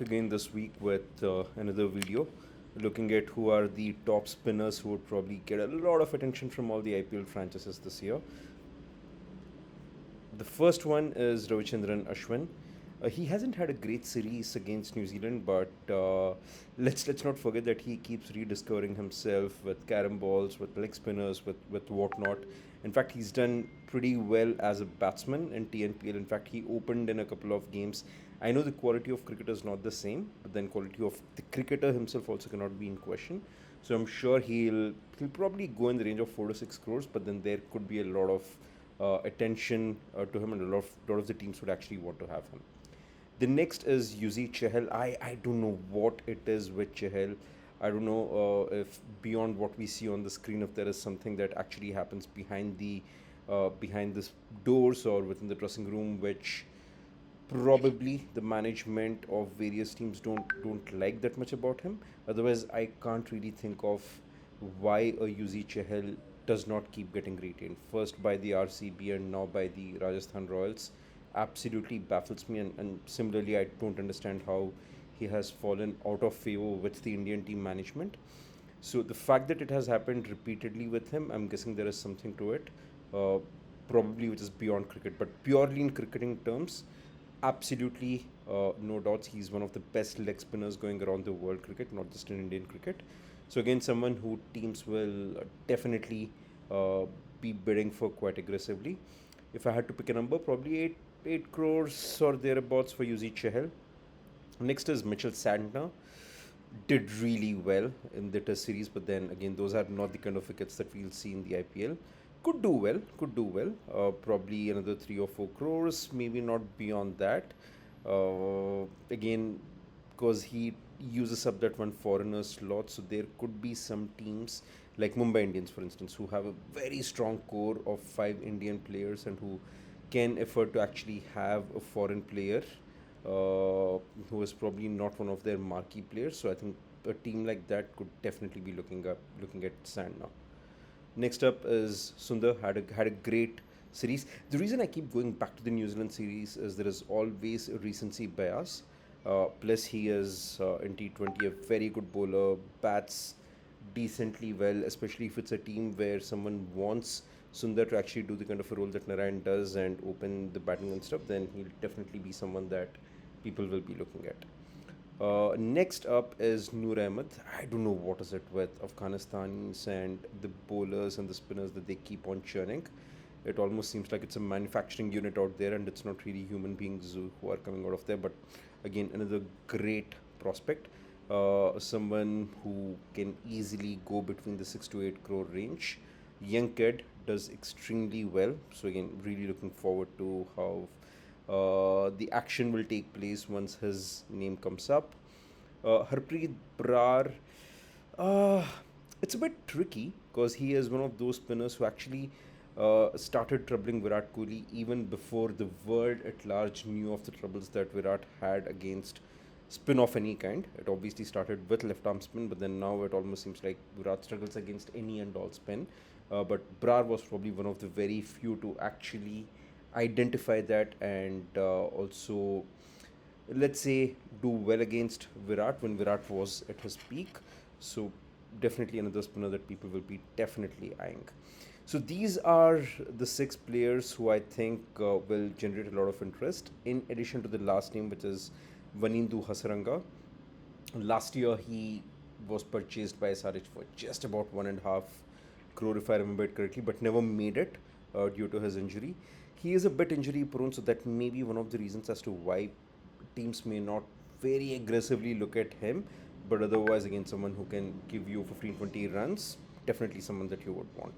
again this week with another video looking at who are the top spinners who would probably get a lot of attention from all the IPL franchises this year. The first one is Ravichandran Ashwin. He hasn't had a great series against New Zealand, but let's not forget that he keeps rediscovering himself with carom balls, with leg spinners, with whatnot. In fact, he's done pretty well as a batsman in TNPL. In fact, he opened in a couple of games. I know the quality of cricketer is not the same, but then quality of the cricketer himself also cannot be in question. So I'm sure he'll probably go in the range of 4 to 6 crores, but then there could be a lot of attention to him, and a lot of the teams would actually want to have him. The next is Yuzi Chahal. I don't know what it is with Chahal. I don't know if beyond what we see on the screen, if there is something that actually happens behind this doors or within the dressing room, which probably the management of various teams don't like that much about him. Otherwise, I can't really think of why a Yuzi Chahal does not keep getting retained. First by the RCB and now by the Rajasthan Royals. Absolutely baffles me, and similarly, I don't understand how he has fallen out of favor with the Indian team management. So the fact that it has happened repeatedly with him, I'm guessing there is something to it, uh, probably which is beyond cricket. But purely in cricketing terms, absolutely no doubts, he's one of the best leg spinners going around the world cricket, not just in Indian cricket. So again, someone who teams will definitely uh, be bidding for quite aggressively. If I had to pick a number, probably 8 crores or thereabouts for Yuzi Chahal. Next is Mitchell Santner. Did really well in the Test series, but then again, those are not the kind of wickets that we'll see in the IPL. Could do well, could do well. Probably another 3 or 4 crores, maybe not beyond that. Again, because he uses up that one foreigner slot, so there could be some teams like Mumbai Indians, for instance, who have a very strong core of 5 Indian players and who can afford to actually have a foreign player who is probably not one of their marquee players. So I think a team like that could definitely be looking at Sand now. Next up is Sundar, had a great series. The reason I keep going back to the New Zealand series is there is always a recency bias. Plus, he is in T20 a very good bowler, bats decently well, especially if it's a team where someone wants Sundar to actually do the kind of a role that Narayan does and open the batting and stuff, then he'll definitely be someone that people will be looking at. Next up is Noor Ahmed. I don't know what is it with Afghanistanis and the bowlers and the spinners that they keep on churning. It almost seems like it's a manufacturing unit out there, and it's not really human beings who are coming out of there. But again, another great prospect. Someone who can easily go between the 6 to 8 crore range. Young kid does extremely well. So again, really looking forward to how the action will take place once his name comes up. Harpreet Brar, uh, it's a bit tricky because he is one of those spinners who actually started troubling Virat Kohli even before the world at large knew of the troubles that Virat had against spin of any kind. It obviously started with left arm spin, but then now it almost seems like Virat struggles against any and all spin. But Brar was probably one of the very few to actually identify that and also, let's say, do well against Virat when Virat was at his peak. So definitely another spinner that people will be definitely eyeing. So these are the 6 players who I think will generate a lot of interest. In addition to the last name, which is Vanindu Hasaranga. Last year he was purchased by SRH for just about 1.5 crore, if I remember it correctly, but never made it due to his injury. He is a bit injury prone, so that may be one of the reasons as to why teams may not very aggressively look at him. But otherwise, again, someone who can give you 15-20 runs, definitely someone that you would want.